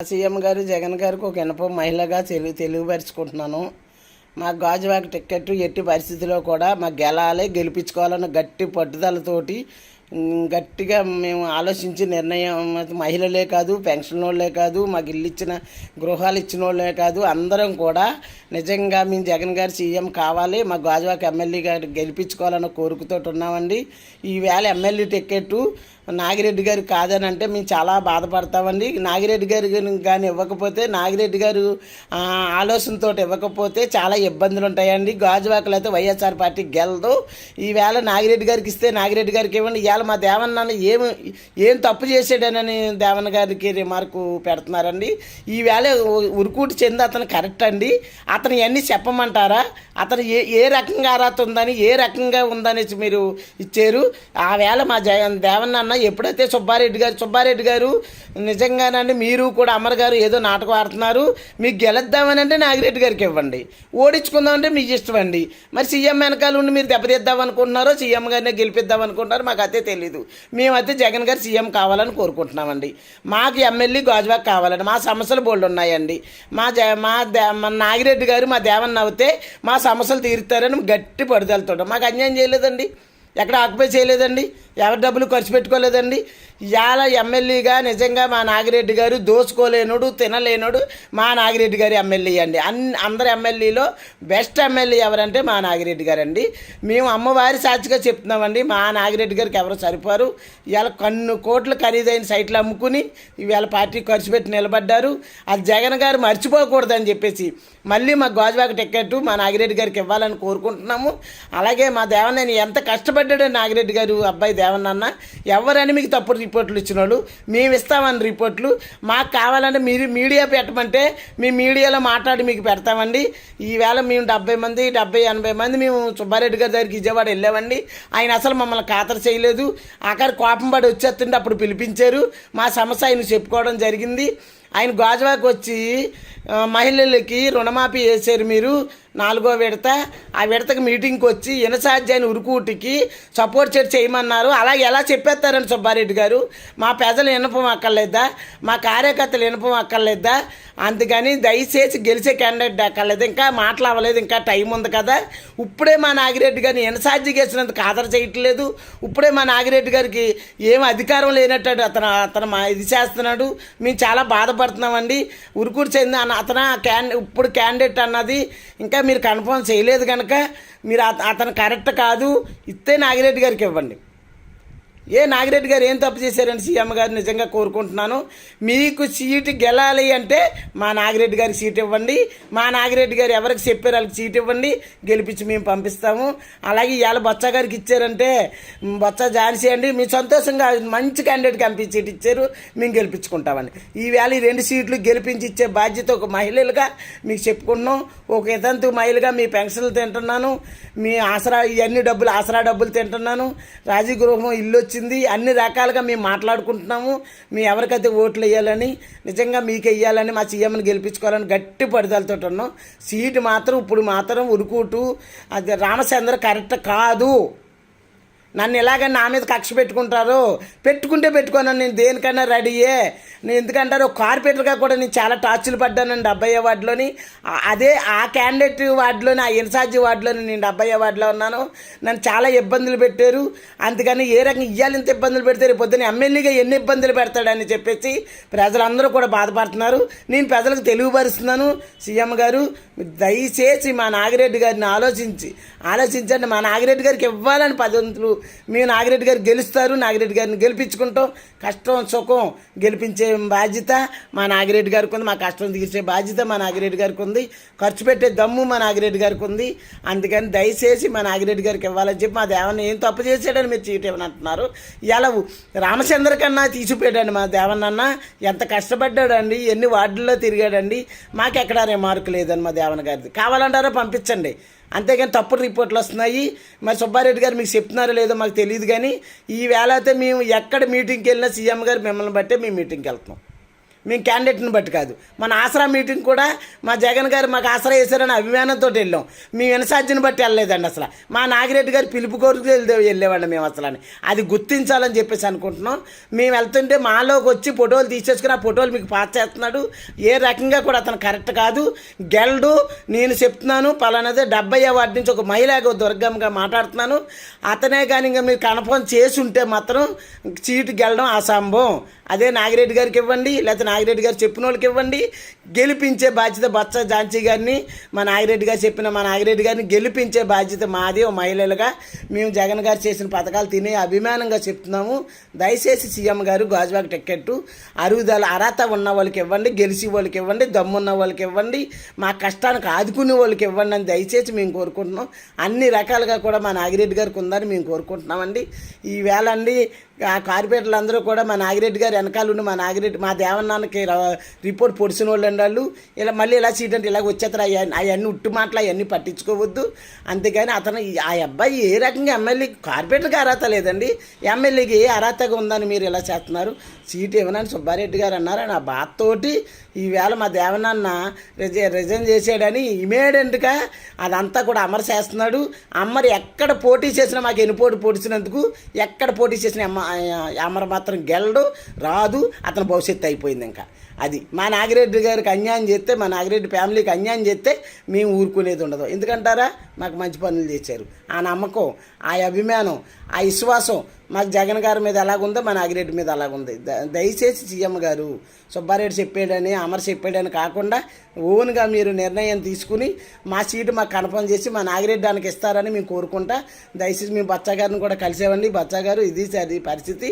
CM గారు జగన్ గారికి ఒక ఇనప మహిళగా తెలియపరుచుకుంటున్నాను. మా గాజువాక టిక్కెట్ ఎట్టి పరిస్థితిలో కూడా మాకు గెలిపించుకోవాలన్న గట్టి పట్టుదలతోటి గట్టిగా మేము ఆలోచించి నిర్ణయం, మహిళలే కాదు, పెన్షన్ వాళ్ళే కాదు, మాకు ఇల్లు ఇచ్చిన గృహాలు ఇచ్చిన వాళ్ళే కాదు, అందరం కూడా నిజంగా మేము జగన్ గారు సీఎం కావాలి, మా గాజువాక ఎమ్మెల్యే గారు గెలిపించుకోవాలన్న కోరికతో ఉన్నామండి. ఈవేళ ఎమ్మెల్యే టిక్కెట్టు నాగిరెడ్డి గారు కాదని అంటే మేము చాలా బాధపడతామండి. నాగిరెడ్డి గారు కానీ ఇవ్వకపోతే, నాగిరెడ్డి గారు ఆలోచనతో ఇవ్వకపోతే చాలా ఇబ్బందులు ఉంటాయండి. గాజువాకలో అయితే వైఎస్ఆర్ పార్టీ గెలదు. ఈవేళ నాగిరెడ్డి గారికి ఇస్తే నాగిరెడ్డి గారికి ఇవ్వండి. ఇవాళ మా దేవన్న ఏం తప్పు చేసాడనని దేవన్న గారికి రిమార్కు పెడుతున్నారండి. ఈవేళ ఉరుకూటి చెంది అతను కరెక్ట్ అండి. అతను ఇవన్నీ చెప్పమంటారా? అతను ఏ రకంగా అర్హత ఉందని, ఏ రకంగా ఉందనేసి మీరు ఇచ్చారు. ఆ వేళ మా దేవన్న ఎప్పుడైతే సుబ్బారెడ్డి గారు నిజంగానండి, మీరు కూడా అమర్ గారు ఏదో నాటకం ఆడుతున్నారు, మీకు గెలుద్దామని అంటే నాగిరెడ్డి గారికి ఇవ్వండి, ఓడించుకుందామంటే మీకు ఇష్టం అండి. మరి సీఎం వెనకాల ఉండి మీరు దెబ్బతీద్దాం అనుకుంటున్నారో సీఎం గారిని గెలిపిద్దాం అనుకుంటున్నారో మాకు అయితే తెలీదు. మేమైతే జగన్ గారు సీఎం కావాలని కోరుకుంటున్నామండి. మాకు ఎమ్మెల్యే గాజువాక కావాలండి. మా సమస్యలు బోల్డ్ ఉన్నాయండి. మా నాగిరెడ్డి గారు మా దేవన్న అవుతే మా సమస్యలు తీరుతారని గట్టి పడుదలతో మాకు అన్యాయం చేయలేదండి, ఎక్కడ ఆక్యుపై చేయలేదండి, ఎవరి డబ్బులు ఖర్చు పెట్టుకోలేదండి. ఇవాళ ఎమ్మెల్యేగా నిజంగా మా నాగిరెడ్డి గారు దోచుకోలేనుడు, తినలేనుడు మా నాగిరెడ్డి గారి ఎమ్మెల్యే అండి. అందరు ఎమ్మెల్యేలో బెస్ట్ ఎమ్మెల్యే ఎవరంటే మా నాగిరెడ్డి గారు అండి. మేము అమ్మవారి సాక్షిగా చెప్తున్నామండి, మా నాగిరెడ్డి గారికి ఎవరు సరిపోరు. ఇవాళ కోట్ల ఖరీదైన సైట్లు అమ్ముకుని ఇవాళ పార్టీ ఖర్చు పెట్టి నిలబడ్డారు. అది జగన్ గారు మర్చిపోకూడదని చెప్పేసి మళ్ళీ మా గాజువాక టిక్కెట్ మా నాగిరెడ్డి గారికి ఇవ్వాలని కోరుకుంటున్నాము. అలాగే మా దేవన్న ఎంత కష్టపడ్డాడు నాగిరెడ్డి గారు అబ్బాయి దేవన్న. ఎవరని మీకు తప్పుడు రిపోర్ట్లు ఇచ్చిన వాళ్ళు మేము ఇస్తామని రిపోర్ట్లు మాకు కావాలంటే మీరు మీడియా పెట్టమంటే మీ మీడియాలో మాట్లాడి మీకు పెడతామండి. ఈవేళ మేము 70-80 మంది మేము సుబ్బారెడ్డి గారి దగ్గరికి విజయవాడ వెళ్ళామండి. ఆయన అసలు మమ్మల్ని ఖాతరు చేయలేదు. ఆఖరి కోపం పడి వచ్చేస్తుంటే అప్పుడు పిలిపించారు. మా సమస్య ఆయన చెప్పుకోవడం జరిగింది. ఆయన గాజువాక వచ్చి మహిళలకి రుణమాఫీ చేశారు మీరు 4వ విడత. ఆ విడతకి మీటింగ్కి వచ్చి ఇనసాధ్యాన్ని ఉరుకూటికి సపోర్ట్ చేయమన్నారు. అలాగే ఎలా చెప్పేస్తారని సుబ్బారెడ్డి గారు, మా ప్రజలు వినపం అక్కర్లేదా, మా కార్యకర్తలు వినపం అక్కర్లేదా? అందుకని దయచేసి గెలిచే క్యాండిడేట్ అక్కర్లేదు, ఇంకా మాట్లాడలేదు, ఇంకా టైం ఉంది కదా. ఇప్పుడే మా నాగిరెడ్డి గారిని ఇనసాధ్య చేసినందుకు ఆదర చేయట్లేదు. ఇప్పుడే మా నాగిరెడ్డి గారికి ఏం అధికారం లేనట్టు అతను ఇది చేస్తున్నాడు. మేము చాలా బాధపడుతున్నామండి. ఉరుకూరు చెంది అతను ఇప్పుడు క్యాండిడేట్ అన్నది ఇంకా మీరు కన్ఫర్మ్ చేయలేదు కనుక మీరు అతను కరెక్ట్ కాదు, ఇస్తే నాగిరెడ్డి గారికి ఇవ్వండి. నాగిరెడ్డి గారు ఏం తప్పు చేశారని సీఎం గారు నిజంగా కోరుకుంటున్నాను. మీకు సీటు గెలాలి అంటే మా నాగిరెడ్డి గారికి సీట్ ఇవ్వండి. మా నాగిరెడ్డి గారు ఎవరికి చెప్పారు వాళ్ళకి సీట్ ఇవ్వండి, గెలిపించి మేము పంపిస్తాము. అలాగే ఇవాళ బొత్స గారికి ఇచ్చారంటే బొత్స ఝాన్సీ అండి, మీ సంతోషంగా మంచి క్యాండిడేట్కి ఎంపీ సీట్ ఇచ్చారు, మేము గెలిపించుకుంటామండి. ఈవేళ ఈ 2 సీట్లు గెలిపించి ఇచ్చే బాధ్యత ఒక మహిళలుగా మీకు చెప్పుకున్నాం. ఒక ఇతంతు మహిళగా మీ పెన్షన్లు తింటున్నాను, మీ ఆసరా ఇవన్నీ ఆసరా డబ్బులు తింటున్నాను, రాజీ గృహం ఇల్లు వచ్చి అన్ని రకాలుగా మేము మాట్లాడుకుంటున్నాము. మీ ఎవరికైతే ఓట్లు వేయాలని, నిజంగా మీకు వేయాలని, మా సీఎంని గెలిపించుకోవాలని గట్టి పడుదలతో ఉన్నాం. సీటు మాత్రం ఇప్పుడు మాత్రం ఉరుకూటు అది రామచంద్ర కరెక్ట్ కాదు. నన్ను ఎలాగ నా మీద కక్ష పెట్టుకుంటే పెట్టుకోనని నేను దేనికన్నా రెడీయే. నేను ఎందుకంటారు కార్పొరేటర్గా కూడా నేను చాలా టార్చులు పడ్డానండి 70వ వార్డులోని. అదే ఆ క్యాండిడేట్ వార్డులోని, ఆ ఇన్ఛార్జి వార్డులోని నేను 70వ వార్డులో ఉన్నాను. నన్ను చాలా ఇబ్బందులు పెట్టారు. అందుకని ఏ రకంగా ఇవ్వాలి ఇంత ఇబ్బందులు పెడతారు, పొద్దున్న ఎమ్మెల్యేగా ఎన్ని ఇబ్బందులు పెడతాడని చెప్పేసి ప్రజలందరూ కూడా బాధపడుతున్నారు. నేను ప్రజలకు తెలియపరుస్తున్నాను. సీఎం గారు దయచేసి మా నాగిరెడ్డి గారిని ఆలోచించండి. మా నాగిరెడ్డి గారికి ఇవ్వాలని 10 వంతులు మేము నాగిరెడ్డి గారు గెలుస్తారు, నాగిరెడ్డి గారిని గెలిపించుకుంటాం. కష్టం సుఖం గెలిపించే బాధ్యత మా నాగిరెడ్డి గారికి ఉంది, మా కష్టం తీర్చే బాధ్యత మా నాగిరెడ్డి గారికి ఉంది, ఖర్చు పెట్టే దమ్ము మా నాగిరెడ్డి గారికి ఉంది. అందుకని దయచేసి మా నాగిరెడ్డి గారికి ఇవ్వాలని చెప్పి మా దేవన్న ఏం తప్పు చేశాడని మీరు చీట ఇవ్వని అంటున్నారు. ఇలా రామచంద్ర కన్నా తీసిపోయాడండి మా దేవన్న. ఎంత కష్టపడ్డాడండి, ఎన్ని వార్డుల్లో తిరిగాడండి. మాకెక్కడా రిమార్క్ లేదని మా దేవన్న గారిది. కావాలంటారో పంపించండి, అంతేగాని తప్పుడు రిపోర్ట్లు వస్తున్నాయి. మరి సుబ్బారెడ్డి గారు మీకు చెప్తున్నారో లేదో మాకు తెలియదు, కానీ ఈ వేళ అయితే మేము ఎక్కడ మీటింగ్కి వెళ్ళినా సీఎం గారు మిమ్మల్ని బట్టే మేము మీటింగ్కి వెళ్తున్నాం. మేము క్యాండిడేట్ని బట్టి కాదు. మన ఆసరా మీటింగ్ కూడా మా జగన్ గారు మాకు ఆసరా వేశారని అభిమానంతో వెళ్ళాం. మేము ఇన్ఛార్జిని బట్టి వెళ్ళలేదండి. అసలు మా నాగిరెడ్డి గారు పిలుపు కోరుకు వెళ్ళేవాడిని మేము అసలు. అని అది గుర్తించాలని చెప్పేసి అనుకుంటున్నాం. మేము వెళ్తుంటే మాలోకి వచ్చి ఫోటోలు తీసేసుకుని ఆ ఫోటోలు మీకు పాస్ చేస్తున్నాడు. ఏ రకంగా కూడా అతను కరెక్ట్ కాదు, గెలడు. నేను చెప్తున్నాను పలానాదే 70వ వార్డు నుంచి ఒక మహిళగా దుర్గంగా మాట్లాడుతున్నాను. అతనే కానీ ఇంకా మీరు కన్ఫర్మ్ చేసి ఉంటే మాత్రం సీటు గెలడం అసంభవం. అదే నాగిరెడ్డి గారికి ఇవ్వండి, లేకపోతే నాగిరెడ్డి గారు చెప్పిన వాళ్ళకి ఇవ్వండి. గెలిపించే బాధ్యత బొత్స ఝాన్సీ గారిని, మా నాగిరెడ్డి గారు చెప్పిన మా నాగిరెడ్డి గారిని గెలిపించే బాధ్యత మాది. ఓ మహిళలుగా మేము జగన్ గారు చేసిన పథకాలు తినే అభిమానంగా చెప్తున్నాము. దయచేసి సీఎం గారు గాజువాక టికెట్టు అర్హత ఉన్న వాళ్ళకి ఇవ్వండి, గెలిచి వాళ్ళకి ఇవ్వండి, దమ్మున్న వాళ్ళకి ఇవ్వండి, మా కష్టానికి ఆదుకునే వాళ్ళకి ఇవ్వండి అని దయచేసి మేము కోరుకుంటున్నాం. అన్ని రకాలుగా కూడా మా నాగిరెడ్డి గారికి ఉందని మేము కోరుకుంటున్నామండి. ఈవేళ అండి ఆ కార్పొరేటర్లు అందరూ కూడా మా నాగిరెడ్డి గారు వెనకాల ఉండి మా దేవన్నాన్నకి రిపోర్ట్ పొడిచిన వాళ్ళు వాళ్ళు ఇలా మళ్ళీ ఇలా సీట్ అంటే ఇలాగ వచ్చేస్తారు. అవన్నీ ఉట్టు మాటలు అవన్నీ పట్టించుకోవద్దు. అంతేగాని అతను ఆ అబ్బాయి ఏ రకంగా ఎమ్మెల్యే కార్పొరేటర్కి అర్హత లేదండి, ఎమ్మెల్యేకి ఏ అర్హతగా ఉందని మీరు ఇలా చేస్తున్నారు. సీటు ఇవ్వనని సుబ్బారెడ్డి గారు అన్నారు. నా బాధతోటి ఈవేళ మా దేవనాన్న రిజైన్ చేసాడని ఇమీడియట్గా అదంతా కూడా అమరు చేస్తున్నాడు. అమరు ఎక్కడ పోటీ చేసినా మాకు ఎన్నిపోటు పొడిచినందుకు ఎక్కడ పోటీ చేసిన అమరు మాత్రం గెలడు, రాదు. అతని భవిష్యత్తు అయిపోయింది. ఇంకా అది మా నాగిరెడ్డి గారికి అన్యాయం చేస్తే, మా నాగిరెడ్డి ఫ్యామిలీకి అన్యాయం చేస్తే మేము ఊరుకునేది ఉండదు. ఎందుకంటారా, మాకు మంచి పనులు చేశారు. ఆ నమ్మకం, ఆ అభిమానం, ఆ విశ్వాసం మాకు జగన్ గారి మీద ఎలాగుందో మా నాగిరెడ్డి మీద అలాగుంది. దయచేసి సీఎం గారు సుబ్బారెడ్డి చెప్పాడని అమర్ చెప్పాడని కాకుండా ఓన్గా మీరు నిర్ణయం తీసుకుని మా సీటు మాకు కన్ఫర్మ్ చేసి మా నాగిరెడ్డి దానికి ఇస్తారని మేము కోరుకుంటా. దయచేసి మేము బచ్చా గారిని కూడా కలిసేవండి. బచ్చా గారు ఇది పరిస్థితి,